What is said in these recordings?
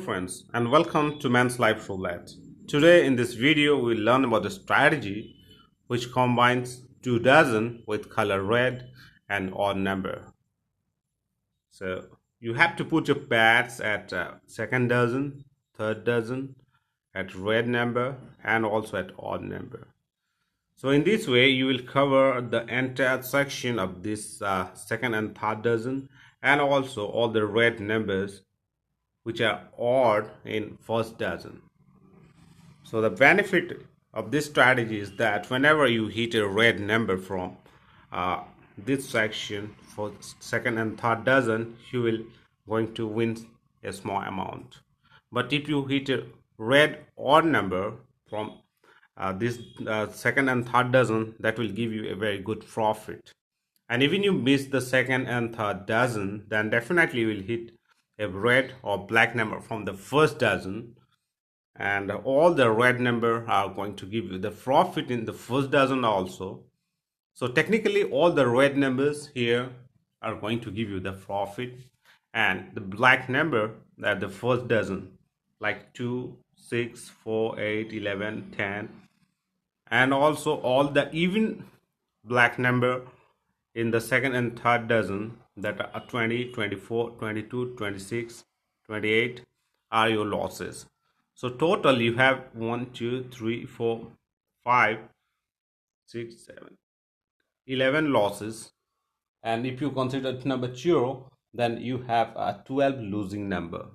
friends, and welcome to Man's Life Roulette. Today in this video we'll learn about the strategy which combines 2 dozen with color red and odd number. So you have to put your bets at second dozen, third dozen, at red number and also at odd number. So in this way you will cover the entire section of this second and third dozen and also all the red numbers which are odd in first dozen. So the benefit of this strategy is that whenever you hit a red number from this section for second and third dozen, you will going to win a small amount. But if you hit a red odd number from this second and third dozen, that will give you a very good profit. And even you miss the second and third dozen, then definitely you will hit a red or black number from the first dozen, and all the red number are going to give you the profit in the first dozen also. So technically all the red numbers here are going to give you the profit, and the black number at the first dozen like 2, 6, 4, 8, 11, 10, and also all the even black number in the second and third dozen, that are 20, 24, 22, 26, 28 are your losses. So total you have 1, 2, 3, 4, 5, 6, 7, 11 losses. And if you consider number 0, then you have a 12 losing number.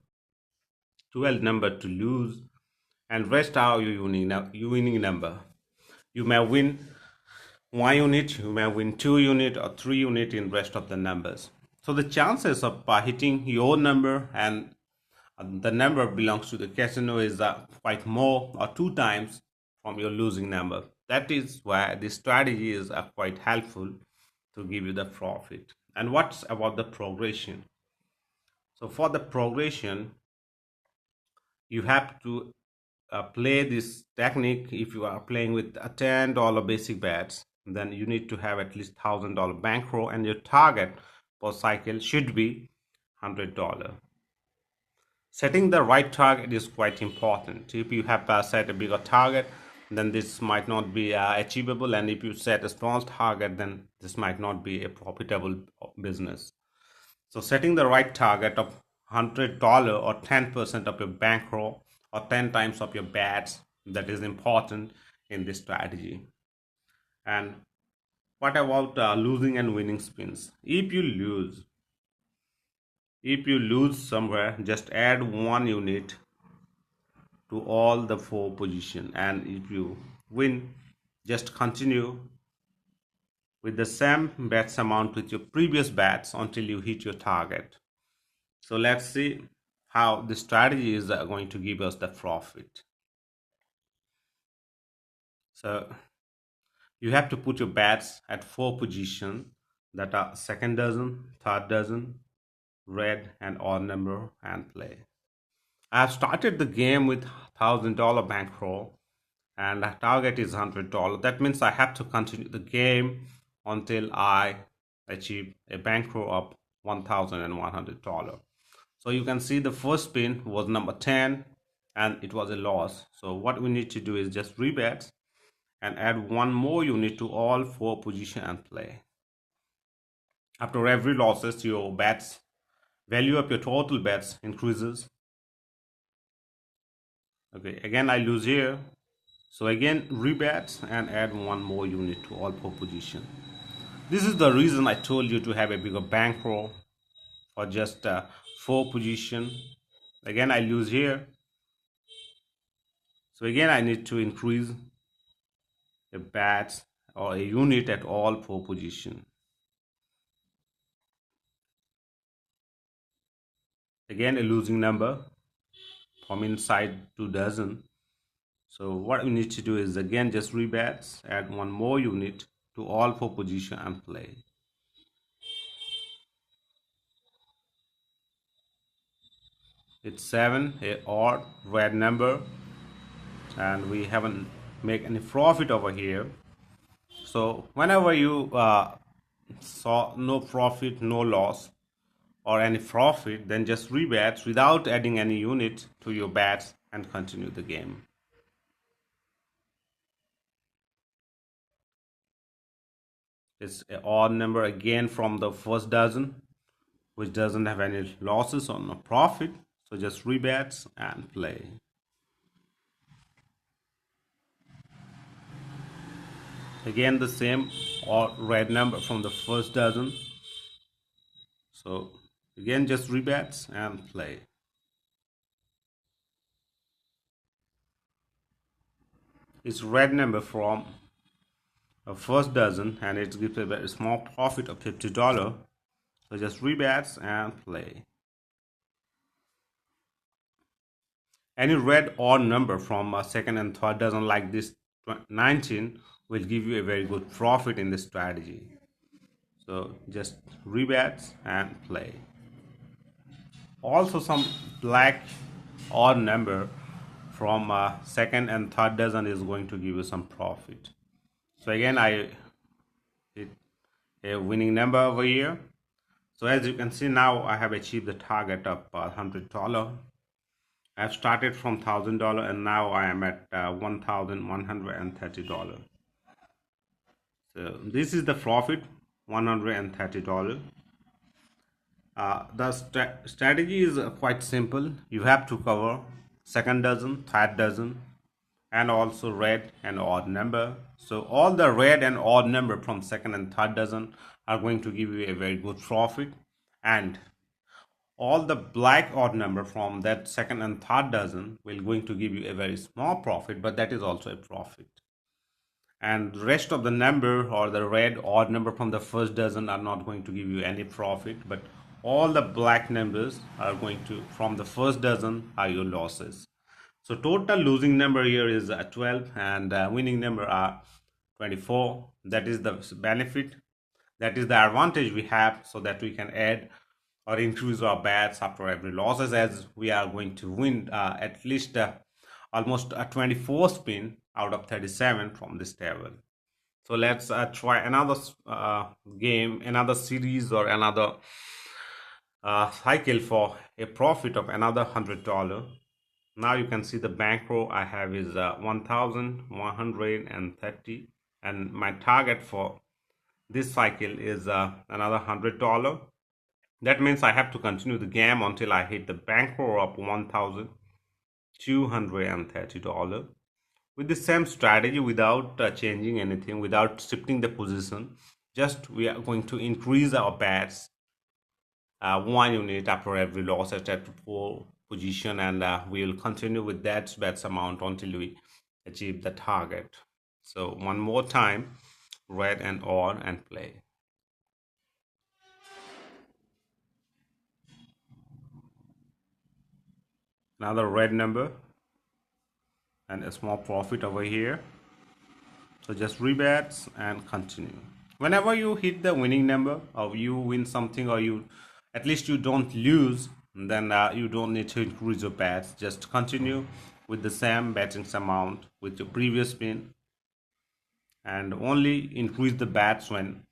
12 number to lose, and rest are your winning number. You may win 1 unit, you may win 2 unit or 3 unit in rest of the numbers. So the chances of hitting your number and the number belongs to the casino is quite more, or 2 times from your losing number. That is why this strategy is quite helpful to give you the profit. And what's about the progression? So for the progression, you have to play this technique. If you are playing with a $10 basic bets, then you need to have at least $1,000 bankroll, and your target per cycle should be $100. Setting the right target is quite important. If you have set a bigger target, then this might not be achievable, and if you set a small target, then this might not be a profitable business. So setting the right target of $100 or 10% of your bankroll or 10 times of your bets, that is important in this strategy. And what about losing and winning spins? If you lose somewhere, just add 1 unit to all the 4 position, and if you win, just continue with the same bets amount with your previous bets until you hit your target. So let's see how the strategy is going to give us the profit. So you have to put your bets at 4 positions, that are second dozen, third dozen, red and odd number, and play. I have started the game with $1,000 bankroll, and the target is $100. That means I have to continue the game until I achieve a bankroll of $1,100. So you can see the first spin was number 10 and it was a loss. So what we need to do is just rebet and add 1 more unit to all 4 position and play. After every losses, your bets value of your total bets increases. Okay, again I lose here, so again rebet and add 1 more unit to all 4 position. This is the reason I told you to have a bigger bankroll for just 4 position. Again I lose here, so again I need to increase a bets or a unit at all 4 position. Again a losing number from inside 2 dozen. So what we need to do is again just rebets, add 1 more unit to all 4 position and play. It's 7, a odd red number, and we haven't make any profit over here. So whenever you saw no profit, no loss, or any profit, then just rebets without adding any unit to your bets and continue the game. It's an odd number again from the first dozen, which doesn't have any losses or no profit. So just rebets and play. Again the same or red number from the first dozen. So again just rebets and play. It's red number from a first dozen and it gives a very small profit of $50. So just rebets and play. Any red odd number from a second and third dozen like this 19 will give you a very good profit in this strategy. So just rebets and play. Also some black odd number from second and third dozen is going to give you some profit. So again I hit a winning number over here. So as you can see now I have achieved the target of $100. I've started from $1,000 and now I am at $1,130. So this is the profit, $130. The strategy is quite simple. You have to cover second dozen, third dozen, and also red and odd number. So all the red and odd number from second and third dozen are going to give you a very good profit, and all the black odd number from that second and third dozen will going to give you a very small profit, but that is also a profit. And the rest of the number or the red odd number from the first dozen are not going to give you any profit, but all the black numbers are going to from the first dozen are your losses. So total losing number here is 12 and winning number are 24. That is the benefit, that is the advantage we have, so that we can add or increase our bets after every losses, as we are going to win at least almost a 24 spin out of 37 from this table. So let's try another game, another series, or another cycle for a profit of another $100. Now you can see the bankroll I have is 1,130, and my target for this cycle is another $100. That means I have to continue the game until I hit the bankroll of $1,230 with the same strategy, without changing anything, without shifting the position. Just we are going to increase our bets 1 unit after every loss at that 4 position, and we will continue with that bets amount until we achieve the target. So one more time, red and odd, and play. Another red number and a small profit over here. So just rebets and continue. Whenever you hit the winning number, or you win something, or you at least you don't lose, then you don't need to increase your bets. Just continue with the same betting amount with your previous spin, and only increase the bets when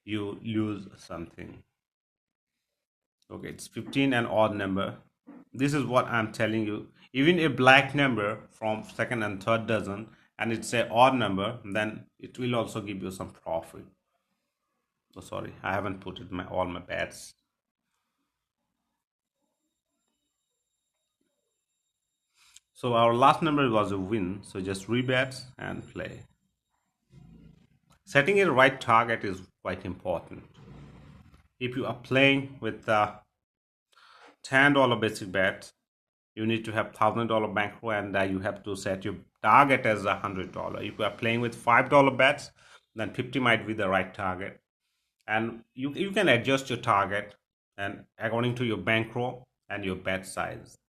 you lose something. Okay, it's 15 and odd number. This is what I'm telling you. Even a black number from second and third dozen, and it's a odd number, then it will also give you some profit. Oh, sorry, I haven't put it all my bets. So our last number was a win. So just rebets and play. Setting a right target is quite important. If you are playing with $10 basic bet, you need to have $1,000 bankroll, and you have to set your target as $100. If you are playing with $5 bets, then 50 might be the right target, and you can adjust your target and according to your bankroll and your bet size.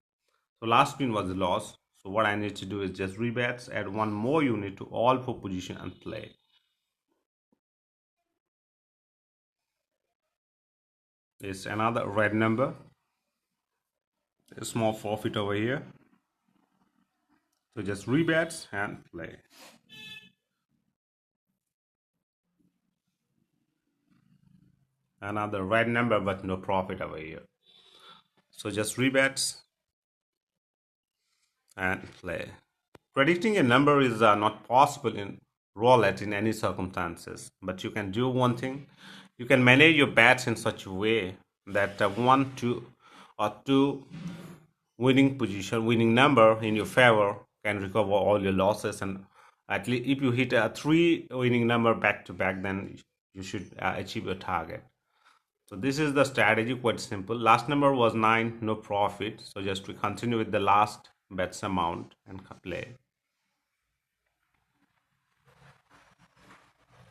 So last spin was a loss. So what I need to do is just rebets, add one more unit to all 4 position and play. It's another red number, a small profit over here. So just rebets and play. Another red number, but no profit over here. So just rebets and play. Predicting a number is not possible in roulette in any circumstances, but you can do one thing. You can manage your bets in such a way that one, two, or two winning number in your favor can recover all your losses. And at least if you hit a three winning number back to back, then you should achieve your target. So this is the strategy, quite simple. Last number was 9, no profit. So just to continue with the last bets amount and play.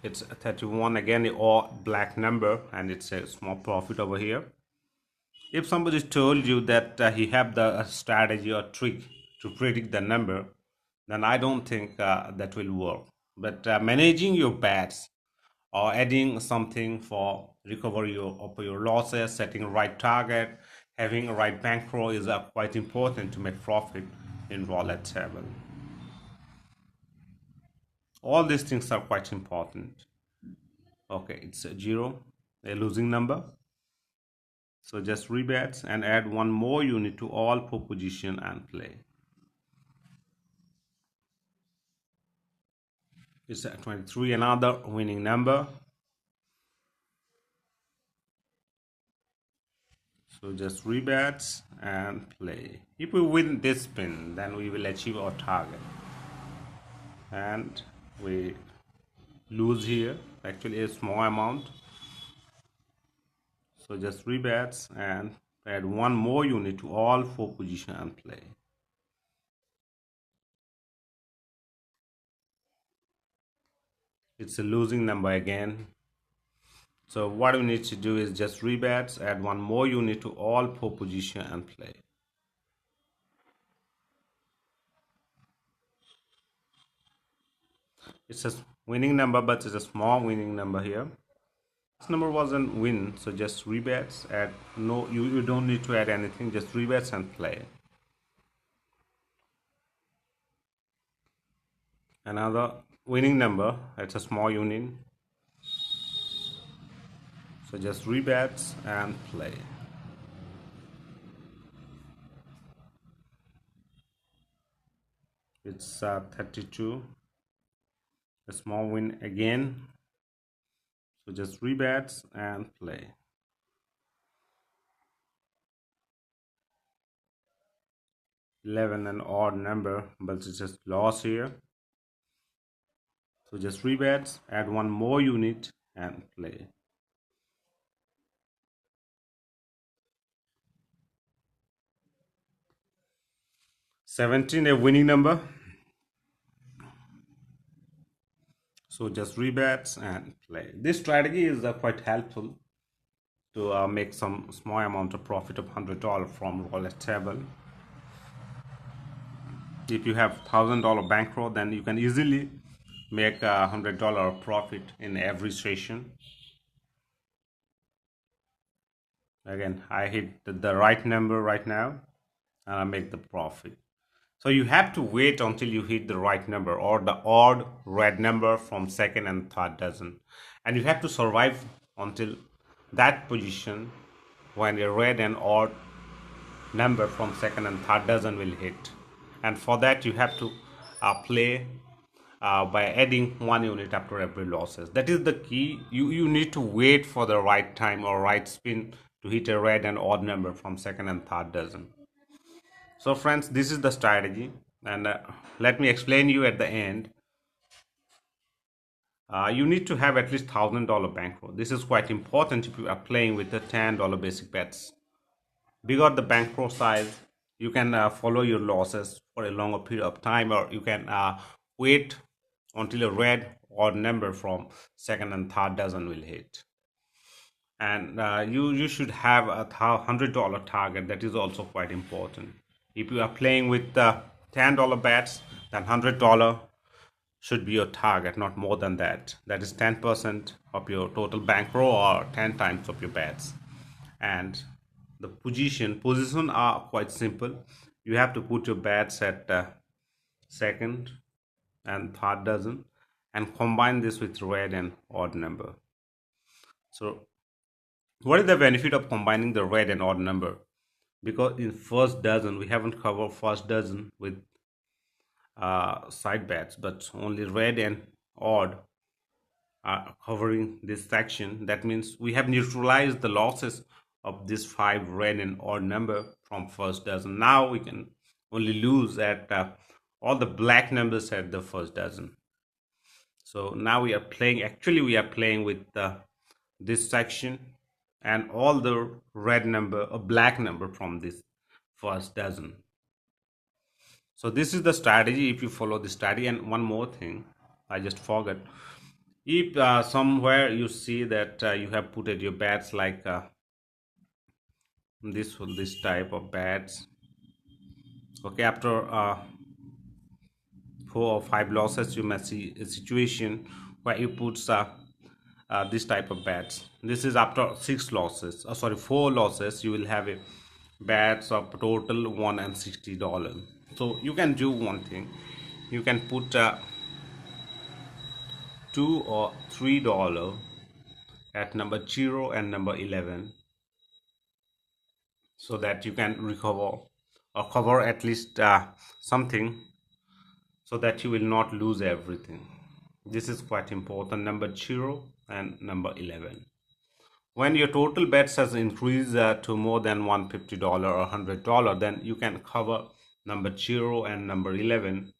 It's 31 again, all black number, and it's a small profit over here. If somebody told you that he have the strategy or trick to predict the number, then I don't think that will work. But managing your bets or adding something for recovery of your losses, setting a right target, having a right bankroll is quite important to make profit in roulette table. All these things are quite important. Okay, it's a zero, a losing number. So just rebets and add one more unit to all proposition and play. It's 23, another winning number. So just rebets and play. If we win this spin, then we will achieve our target. And we lose here, actually a small amount. So just rebets and add one more unit to all four position and play. It's a losing number again. So what we need to do is just rebets, add one more unit to all four position and play. It's a winning number, but it's a small winning number here. This number wasn't win, so just rebets. Add no, you don't need to add anything. Just rebets and play. Another winning number. It's a small unit, so just rebets and play. It's 32. A small win again. So just rebets and play. 11, an odd number, but it's just loss here. So just rebets, add one more unit and play. 17, a winning number. So just rebets and play. This strategy is quite helpful to make some small amount of profit of $100 from roulette table. If you have $1,000 bankroll, then you can easily make $100 profit in every session. Again, I hit the right number right now and I make the profit. So you have to wait until you hit the right number or the odd red number from second and third dozen, and you have to survive until that position when a red and odd number from second and third dozen will hit. And for that you have to play by adding one unit after every losses. That is the key. You need to wait for the right time or right spin to hit a red and odd number from second and third dozen. So friends, this is the strategy, and let me explain you at the end. You need to have at least $1,000 bankroll. This is quite important if you are playing with the $10 basic bets. Bigger the bankroll size, you can follow your losses for a longer period of time, or you can wait until a red odd number from second and third dozen will hit. And you should have a $100 target. That is also quite important. If you are playing with $10 bets, then $100 should be your target, not more than that. That is 10% of your total bankroll or 10 times of your bets. And the position are quite simple. You have to put your bets at second and third dozen and combine this with red and odd number. So what is the benefit of combining the red and odd number? because in first dozen we haven't covered first dozen with side bets, but only red and odd are covering this section. That means we have neutralized the losses of this 5 red and odd number from first dozen. Now we can only lose at all the black numbers at the first dozen. So now we are playing, actually we are playing with this section and all the red number or black number from this first dozen. So this is the strategy if you follow the strategy. And one more thing I just forgot, if somewhere you see that you have put at your bets like this type of bets, okay, after 4 or 5 losses you may see a situation where you put this type of bets. This is after 6 losses, sorry, 4 losses, you will have a bets of total $160. So you can do one thing, you can put $2 or $3 at number 0 and number 11, so that you can recover or cover at least something, so that you will not lose everything. This is quite important, number 0 and number 11. When your total bets has increased to more than $150 or $100, then you can cover number 0 and number 11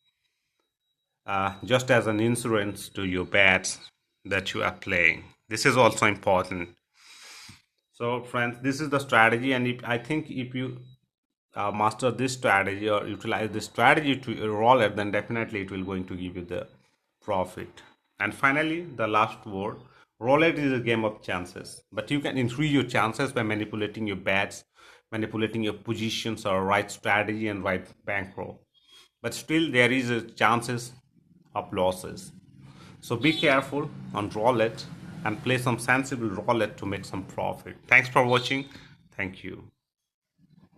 just as an insurance to your bets that you are playing. This is also important. So friends, this is the strategy, and I think if you master this strategy or utilize this strategy to roll it, then definitely it will going to give you the profit. And finally, the last word, roulette is a game of chances, but you can increase your chances by manipulating your bets, manipulating your positions or right strategy and right bankroll. But still there is a chances of losses. So be careful on roulette and play some sensible roulette to make some profit. Thanks for watching. Thank you.